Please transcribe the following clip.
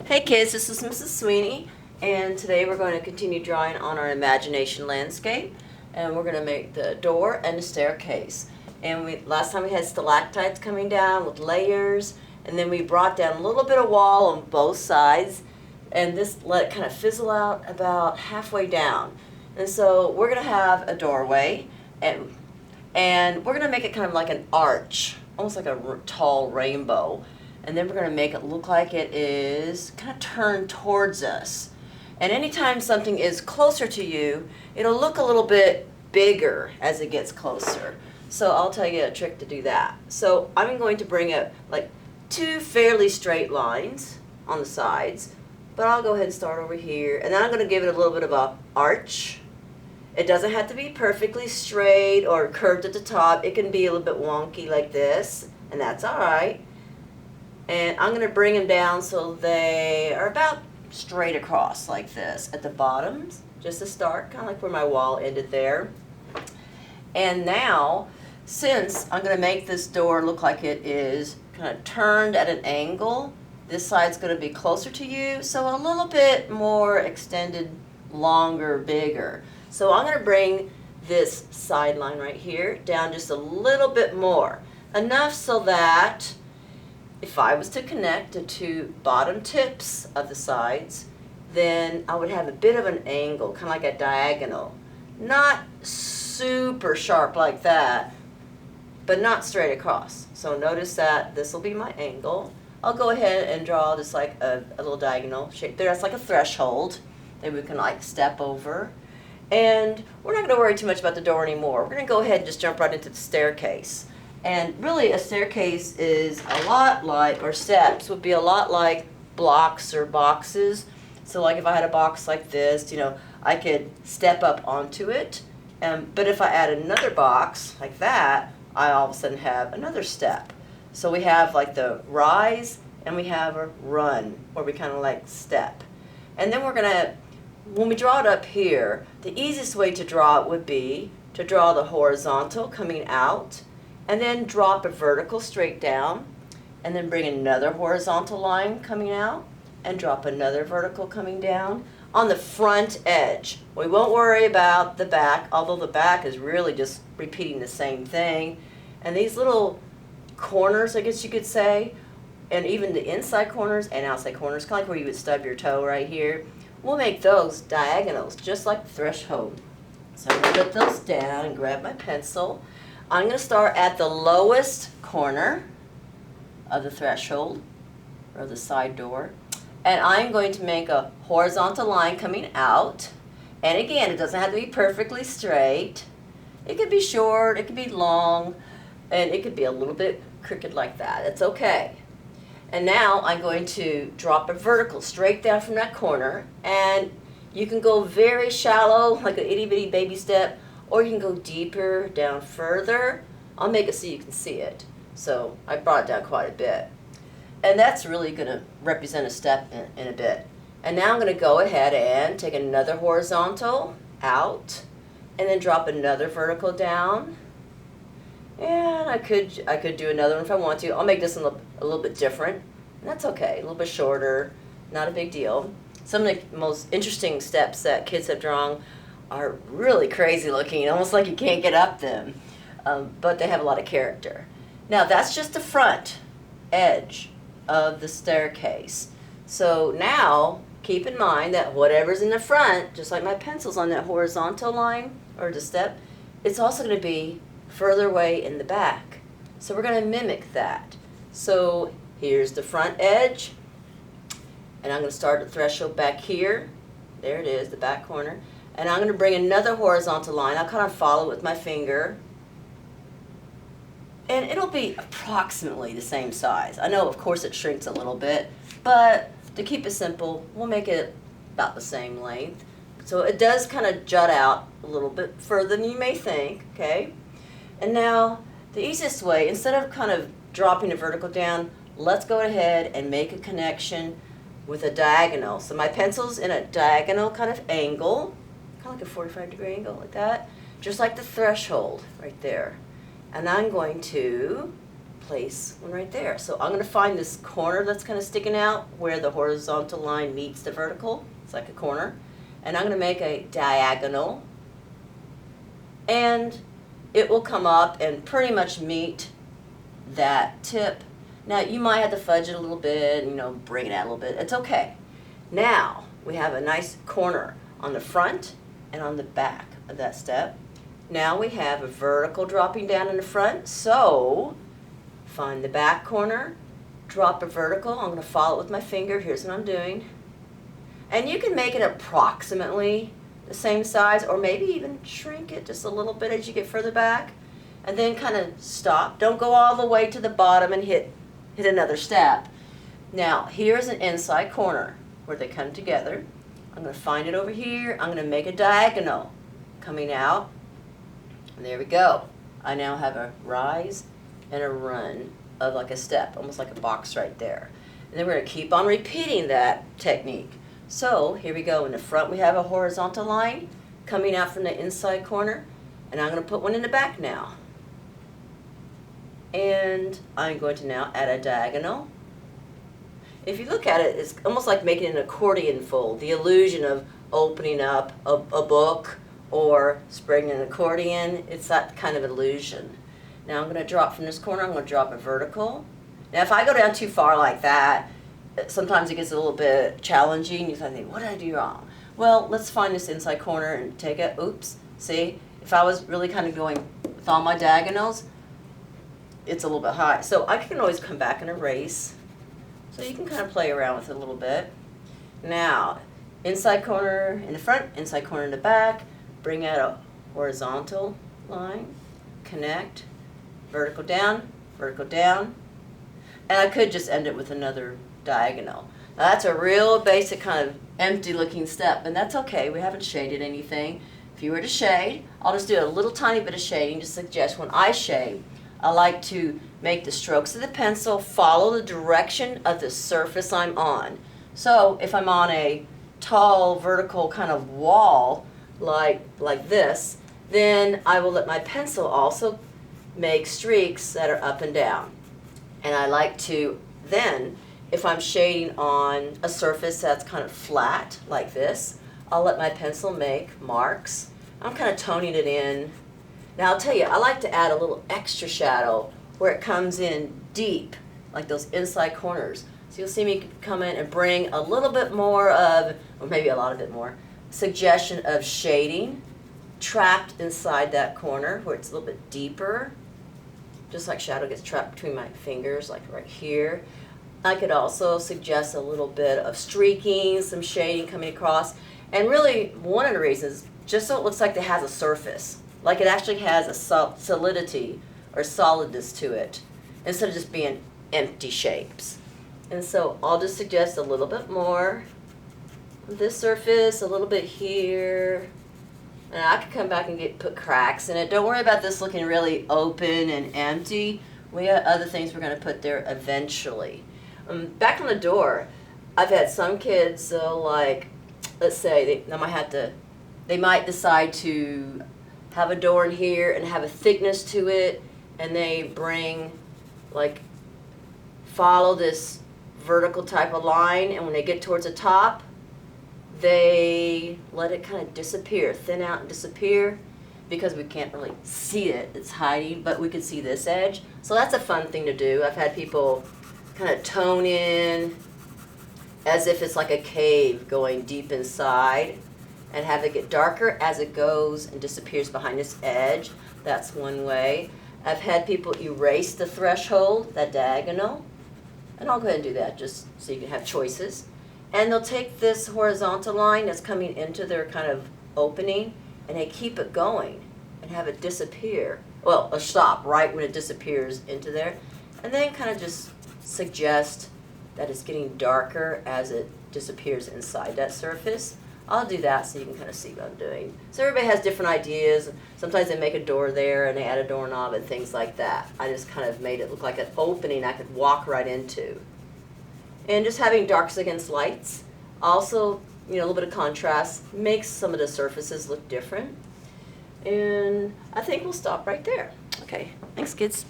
Hey kids, this is Mrs. Sweeney, and today we're going to continue drawing on our imagination landscape, and we're going to make the door and the staircase. And last time we had stalactites coming down with layers, and then we brought down a little bit of wall on both sides, and this let it kind of fizzle out about halfway down. And so we're going to have a doorway, and we're going to make it kind of like an arch, almost like a tall rainbow. And then we're going to make it look like it is kind of turned towards us. And anytime something is closer to you, it'll look a little bit bigger as it gets closer. So I'll tell you a trick to do that. So I'm going to bring up like two fairly straight lines on the sides, but I'll go ahead and start over here. And then I'm going to give it a little bit of an arch. It doesn't have to be perfectly straight or curved at the top. It can be a little bit wonky like this, and that's all right. And I'm going to bring them down so they are about straight across like this at the bottoms, just to start, kind of like where my wall ended there. And now, since I'm going to make this door look like it is kind of turned at an angle, this side's going to be closer to you, so a little bit more extended, longer, bigger. So I'm going to bring this sideline right here down just a little bit more, enough so that if I was to connect the two bottom tips of the sides, then I would have a bit of an angle, kind of like a diagonal. Not super sharp like that, but not straight across. So notice that this will be my angle. I'll go ahead and draw just like a little diagonal shape there. That's like a threshold that we can like step over. And we're not going to worry too much about the door anymore. We're going to go ahead and just jump right into the staircase. And really a staircase is a lot like, or steps would be a lot like blocks or boxes. So like if I had a box like this, I could step up onto it. But if I add another box like that, I all of a sudden have another step. So we have like the rise and we have a run, where we kind of like step. And then we're going to, when we draw it up here, the easiest way to draw it would be to draw the horizontal coming out, and then drop a vertical straight down, and then bring another horizontal line coming out, and drop another vertical coming down on the front edge. We won't worry about the back, although the back is really just repeating the same thing. And these little corners, I guess you could say, and even the inside corners and outside corners, kind of like where you would stub your toe right here, we'll make those diagonals, just like the threshold. So I'm going to put those down and grab my pencil. I'm going to start at the lowest corner of the threshold, or the side door, and I'm going to make a horizontal line coming out. And again, it doesn't have to be perfectly straight. It could be short, it could be long, and it could be a little bit crooked like that. It's okay. And now I'm going to drop a vertical straight down from that corner, and you can go very shallow, like an itty-bitty baby step, or you can go deeper, down further. I'll make it so you can see it. So I brought it down quite a bit. And that's really going to represent a step in a bit. And now I'm going to go ahead and take another horizontal out, and then drop another vertical down. And I could do another one if I want to. I'll make this one a little bit different. And that's okay, a little bit shorter, not a big deal. Some of the most interesting steps that kids have drawn are really crazy looking, almost like you can't get up them, but they have a lot of character. Now that's just the front edge of the staircase. So now keep in mind that whatever's in the front, just like my pencil's on that horizontal line or the step, it's also going to be further away in the back. So we're going to mimic that. So here's the front edge, and I'm going to start the threshold back here. There it is, the back corner. And I'm going to bring another horizontal line. I'll kind of follow it with my finger. And it'll be approximately the same size. I know, of course, it shrinks a little bit, but to keep it simple, we'll make it about the same length. So it does kind of jut out a little bit further than you may think, okay? And now, the easiest way, instead of kind of dropping a vertical down, let's go ahead and make a connection with a diagonal. So my pencil's in a diagonal kind of angle, kind of like a 45-degree angle like that, just like the threshold right there. And I'm going to place one right there. So I'm going to find this corner that's kind of sticking out where the horizontal line meets the vertical. It's like a corner. And I'm going to make a diagonal. And it will come up and pretty much meet that tip. Now you might have to fudge it a little bit, bring it out a little bit. It's okay. Now we have a nice corner on the front and on the back of that step. Now we have a vertical dropping down in the front, so find the back corner, drop a vertical. I'm going to follow it with my finger. Here's what I'm doing. And you can make it approximately the same size, or maybe even shrink it just a little bit as you get further back, and then kind of stop. Don't go all the way to the bottom and hit another step. Now here's an inside corner where they come together. I'm going to find it over here. I'm going to make a diagonal coming out. And there we go. I now have a rise and a run of like a step, almost like a box right there. And then we're going to keep on repeating that technique. So here we go. In the front we have a horizontal line coming out from the inside corner. And I'm going to put one in the back now. And I'm going to now add a diagonal. If you look at it, it's almost like making an accordion fold, the illusion of opening up a book or spreading an accordion. It's that kind of illusion. Now I'm going to drop from this corner. I'm going to drop a vertical. Now if I go down too far like that, sometimes it gets a little bit challenging. You think, what did I do wrong? Well, let's find this inside corner and take it. Oops. See, if I was really kind of going with all my diagonals, it's a little bit high. So I can always come back and erase. So you can kind of play around with it a little bit. Now, inside corner in the front, inside corner in the back. Bring out a horizontal line, connect, vertical down, and I could just end it with another diagonal. Now that's a real basic kind of empty looking step, and that's okay. We haven't shaded anything. If you were to shade, I'll just do a little tiny bit of shading to suggest when I shade, I like to make the strokes of the pencil follow the direction of the surface I'm on. So if I'm on a tall vertical kind of wall, like this, then I will let my pencil also make streaks that are up and down. And I like to then, if I'm shading on a surface that's kind of flat like this, I'll let my pencil make marks. I'm kind of toning it in. Now I'll tell you, I like to add a little extra shadow where it comes in deep, like those inside corners. So you'll see me come in and bring a little bit more of, or maybe a lot of it more, suggestion of shading trapped inside that corner where it's a little bit deeper, just like shadow gets trapped between my fingers, like right here. I could also suggest a little bit of streaking, some shading coming across, and really one of the reasons, just so it looks like it has a surface, like it actually has a solidity or solidness to it, instead of just being empty shapes. And so I'll just suggest a little bit more of this surface, a little bit here, and I could come back and put cracks in it. Don't worry about this looking really open and empty. We have other things we're going to put there eventually. Back on the door, I've had some kids, like, let's say they might decide to have a door in here and have a thickness to it, and they follow this vertical type of line, and when they get towards the top, they let it kind of disappear, thin out and disappear, because we can't really see it, it's hiding, but we can see this edge. So that's a fun thing to do. I've had people kind of tone in as if it's like a cave going deep inside, and have it get darker as it goes and disappears behind this edge. That's one way. I've had people erase the threshold, that diagonal, and I'll go ahead and do that just so you can have choices. And they'll take this horizontal line that's coming into their kind of opening, and they keep it going and have it disappear. Well, or stop right when it disappears into there, and then kind of just suggest that it's getting darker as it disappears inside that surface. I'll do that so you can kind of see what I'm doing. So everybody has different ideas. Sometimes they make a door there and they add a doorknob and things like that. I just kind of made it look like an opening I could walk right into. And just having darks against lights, also, a little bit of contrast makes some of the surfaces look different. And I think we'll stop right there. Okay, thanks kids.